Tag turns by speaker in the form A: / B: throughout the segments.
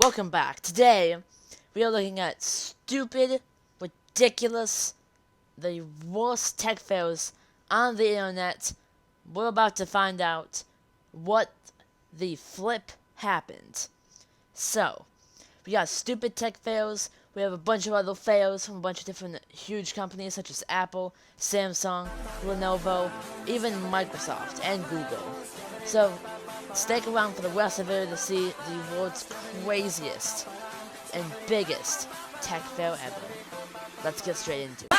A: Welcome back. Today, we are looking at stupid, ridiculous, the worst tech fails on the internet. We're about to find out what the flip happened. So, we got stupid tech fails. We have a bunch of other fails from a bunch of different huge companies such as Apple, Samsung, Lenovo, even Microsoft and Google. So, stick around for the rest of it to see the world's craziest and biggest tech fail ever. Let's get straight into it.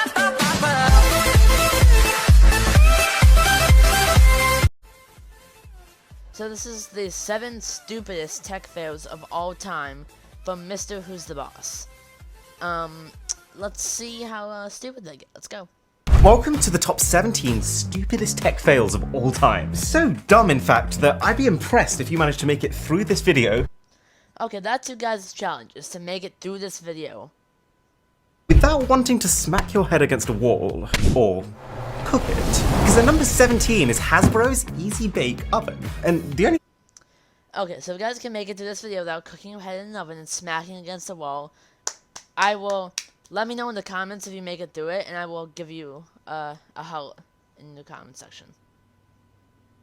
A: So this is the 7 stupidest tech fails of all time from Mr. Who's the Boss. Let's see how stupid they get. Let's go.
B: Welcome to the top 17 stupidest tech fails of all time. So dumb, in fact, that I'd be impressed if you managed to make it through this video
A: Okay, that's you guys' challenge, is to make it through this video
B: without wanting to smack your head against a wall or cook it. Because at number 17 is Hasbro's Easy Bake Oven. And the only
A: Okay, so if you guys can make it through this video without cooking your head in an oven and smacking against the wall, let me know in the comments if you make it through it, and I will give you a heart in the comment section.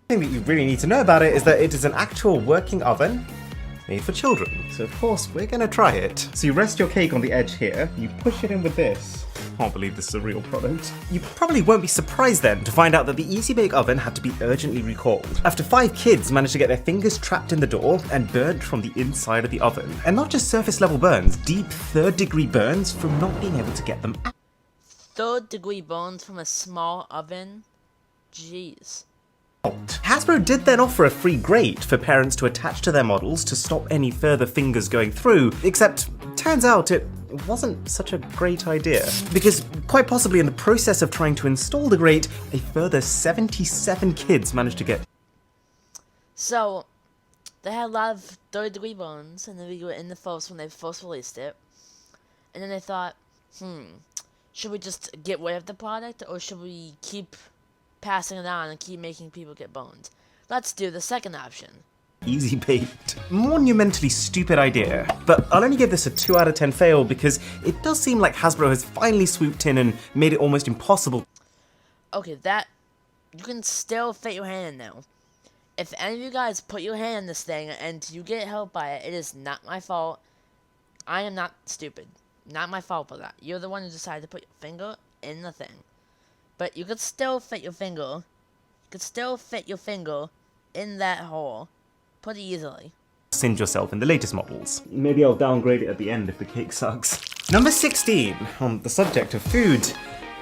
B: thing that you really need to know about it is that it is an actual working oven made for children. So of course, we're gonna try it. So you rest your cake on the edge here, you push it in with this. Can't believe this is a real product. You probably won't be surprised then to find out that the Easy Bake Oven had to be urgently recalled after 5 kids managed to get their fingers trapped in the door and burnt from the inside of the oven. And not just surface level burns, deep 3rd-degree burns from not being able to get them out.
A: 3rd-degree burns from a small oven? Jeez.
B: Hasbro did then offer a free grate for parents to attach to their models to stop any further fingers going through, except turns out it wasn't such a great idea. Because quite possibly in the process of trying to install the grate, a further 77 kids managed to get.
A: So, they had a lot of 3rd-degree burns, and they were in the first when they first released it. And then they thought, should we just get rid of the product, or should we keep passing it on and keep making people get boned? Let's do the second option.
B: Easy baked. Monumentally stupid idea, but I'll only give this a 2 out of 10 fail because it does seem like Hasbro has finally swooped in and made it almost impossible.
A: Okay, you can still fit your hand in now. If any of you guys put your hand in this thing and you get help by it, it is not my fault. I am not stupid. Not my fault for that. You're the one who decided to put your finger in the thing. But you could still fit your finger. You could still fit your finger in that hole pretty easily.
B: Singe yourself in the latest models. Maybe I'll downgrade it at the end if the cake sucks. Number 16, on the subject of food,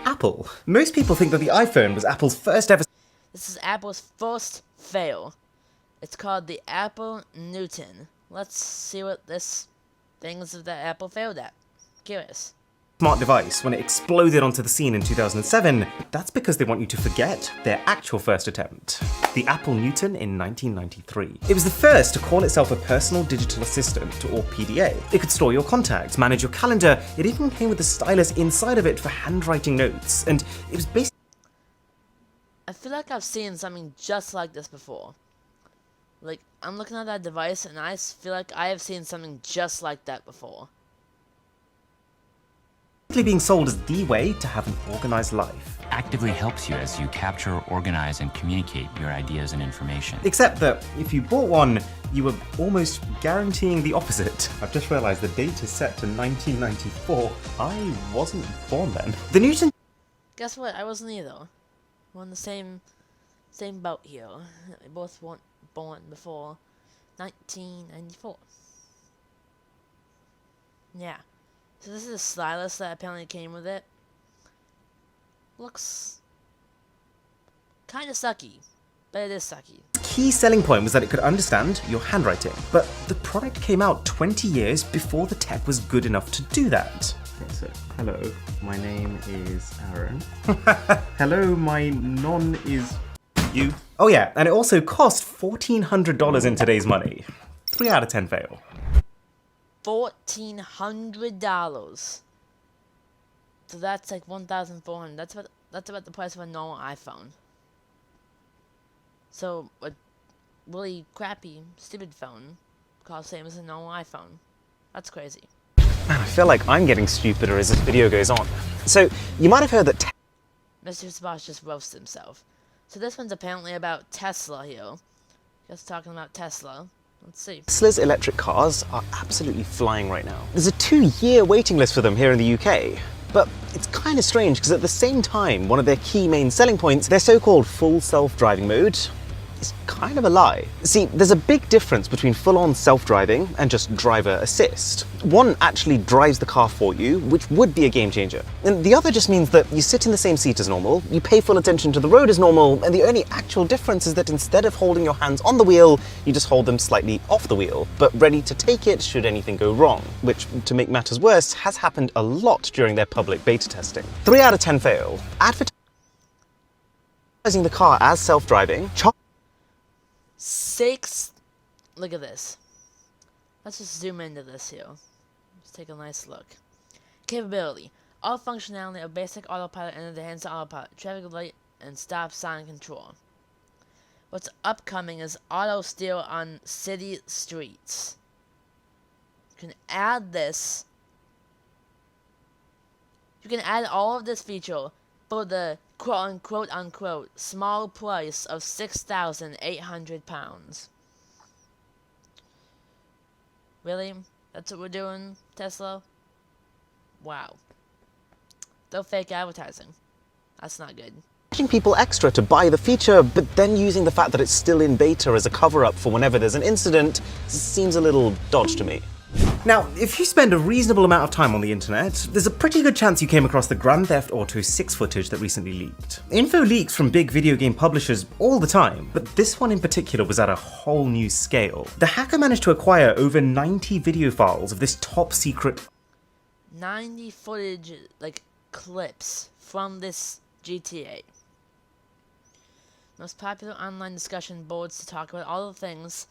B: Apple. Most people think that the iPhone was Apple's first ever.
A: This is Apple's first fail. It's called the Apple Newton. Let's see what this thing is that Apple failed at. Curious.
B: Smart device when it exploded onto the scene in 2007, but that's because they want you to forget their actual first attempt. The Apple Newton in 1993. It was the first to call itself a personal digital assistant, or PDA. It could store your contacts, manage your calendar, it even came with a stylus inside of it for handwriting notes, and it was basically.
A: I feel like I've seen something just like this before. Like, I'm looking at that device and I feel like I have seen something just like that before.
B: Being sold as the way to have an organized life.
C: Actively helps you as you capture, organize, and communicate your ideas and information.
B: Except that if you bought one, you were almost guaranteeing the opposite. I've just realized the date is set to 1994. I wasn't born then. The Newton.
A: Guess what? I wasn't either. We're on the same boat here. We both weren't born before 1994. Yeah. So this is a stylus that apparently came with it. Looks kind of sucky, but it is sucky.
B: Key selling point was that it could understand your handwriting, but the product came out 20 years before the tech was good enough to do that. Okay, so, hello, my name is Aaron. Hello, my non is you. Oh yeah, and it also cost $1,400 in today's money. 3 out of 10 fail.
A: $1,400. So that's like $1,400. That's about the price of a normal iPhone. So a really crappy, stupid phone costs the same as a normal iPhone. That's crazy.
B: Man, I feel like I'm getting stupider as this video goes on. So, you might have heard that
A: Mr. Sabash just roasted himself. So this one's apparently about Tesla here. Just talking about Tesla. Let's see.
B: Tesla's electric cars are absolutely flying right now. There's a 2-year waiting list for them here in the UK. But it's kind of strange because at the same time, one of their key main selling points, their so-called full self-driving mode, is kind of a lie. See, there's a big difference between full-on self-driving and just driver assist. One actually drives the car for you, which would be a game changer. And the other just means that you sit in the same seat as normal, you pay full attention to the road as normal, and the only actual difference is that instead of holding your hands on the wheel, you just hold them slightly off the wheel, but ready to take it should anything go wrong, which, to make matters worse, has happened a lot during their public beta testing. 3 out of 10 fail. Advertising the car as self-driving,
A: Look at this. Let's just zoom into this here. Let's take a nice look. Capability. All functionality of basic autopilot and the hands of autopilot, traffic light, and stop sign control. What's upcoming is auto steer on city streets. You can add this. You can add all of this feature for the quote-unquote small price of £6,800. Really? That's what we're doing, Tesla? Wow. They're fake advertising. That's not good.
B: Charging people extra to buy the feature, but then using the fact that it's still in beta as a cover-up for whenever there's an incident seems a little dodgy to me. Now, if you spend a reasonable amount of time on the internet, there's a pretty good chance you came across the Grand Theft Auto 6 footage that recently leaked. Info leaks from big video game publishers all the time, but this one in particular was at a whole new scale. The hacker managed to acquire over 90 video files of this top secret
A: 90 footage, like, clips from this GTA. Most popular online discussion boards to talk about all the things.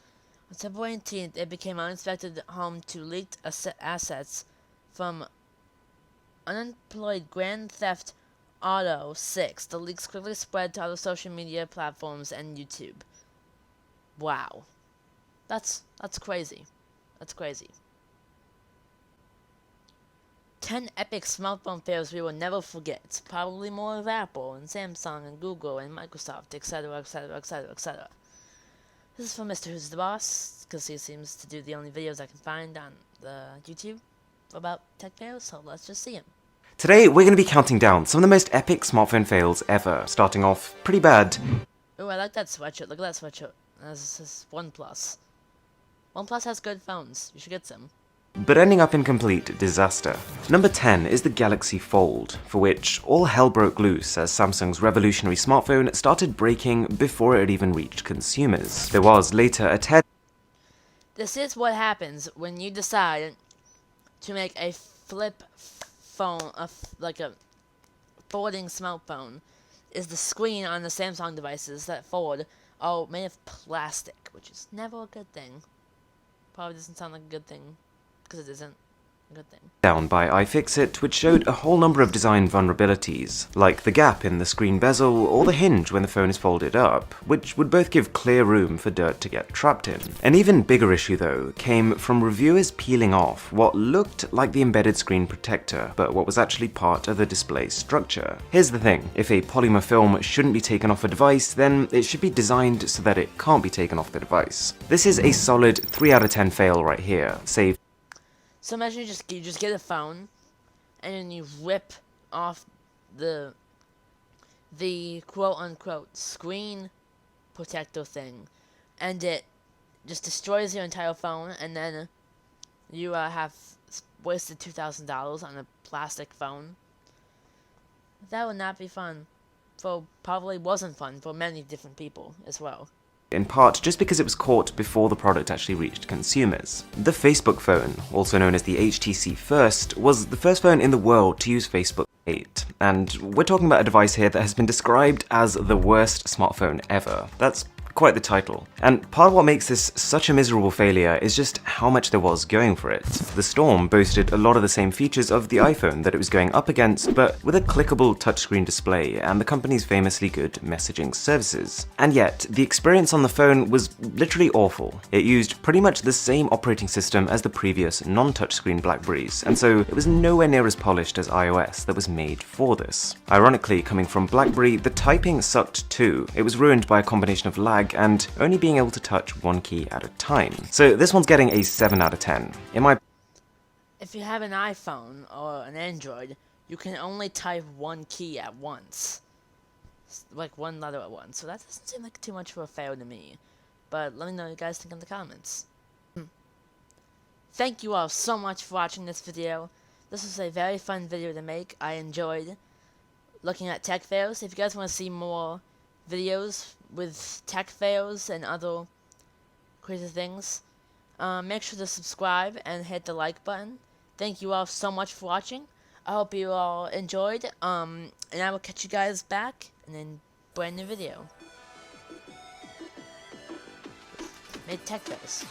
A: On September 18th, it became unexpected home to leaked assets from unemployed Grand Theft Auto 6. The leaks quickly spread to other social media platforms and YouTube. Wow. That's crazy. That's crazy. 10 epic smartphone fails we will never forget. Probably more of Apple and Samsung and Google and Microsoft, etc., etc., etc., etc. This is from Mr. Who's the Boss, because he seems to do the only videos I can find on the YouTube about tech fails, so let's just see him.
B: Today, we're going to be counting down some of the most epic smartphone fails ever, starting off pretty bad.
A: Ooh, I like that sweatshirt. Look at that sweatshirt. This is OnePlus. OnePlus has good phones. You should get some.
B: But ending up in complete disaster. Number 10 is the Galaxy Fold, for which all hell broke loose as Samsung's revolutionary smartphone started breaking before it had even reached consumers. There was later a test.
A: This is what happens when you decide to make a flip phone, like a folding smartphone, is the screen on the Samsung devices that fold are made of plastic, which is never a good thing. Probably doesn't sound like a good thing. Because it isn't a good thing.
B: Down by iFixit, which showed a whole number of design vulnerabilities, like the gap in the screen bezel or the hinge when the phone is folded up, which would both give clear room for dirt to get trapped in. An even bigger issue though came from reviewers peeling off what looked like the embedded screen protector, but what was actually part of the display structure. Here's the thing, if a polymer film shouldn't be taken off a device, then it should be designed so that it can't be taken off the device. This is a solid 3 out of 10 fail right here, save.
A: So imagine you just get a phone, and then you rip off the quote-unquote screen protector thing, and it just destroys your entire phone, and then you have wasted $2,000 on a plastic phone. That would not be fun. Probably wasn't fun for many different people as well.
B: In part just because it was caught before the product actually reached consumers. The Facebook phone, also known as the HTC First, was the first phone in the world to use Facebook 8, and we're talking about a device here that has been described as the worst smartphone ever. That's
D: quite the title. And part of what makes this such a miserable failure is just how much there was going for it. The Storm boasted a lot of the same features of the iPhone that it was going up against, but with a clickable touchscreen display and the company's famously good messaging services. And yet, the experience on the phone was literally awful. It used pretty much the same operating system as the previous non-touchscreen BlackBerries, and so it was nowhere near as polished as iOS that was made for this. Ironically, coming from BlackBerry, the typing sucked too. It was ruined by a combination of lag and only being able to touch one key at a time. So this one's getting a 7 out of 10. In my
A: If you have an iPhone or an Android, you can only type one key at once. Like one letter at once. So that doesn't seem like too much of a fail to me. But let me know what you guys think in the comments. Thank you all so much for watching this video. This was a very fun video to make. I enjoyed looking at tech fails. If you guys want to see more videos with tech fails and other crazy things, make sure to subscribe and hit the like button. Thank you all so much for watching. I hope you all enjoyed, and I will catch you guys back in a brand new video. Made tech fails.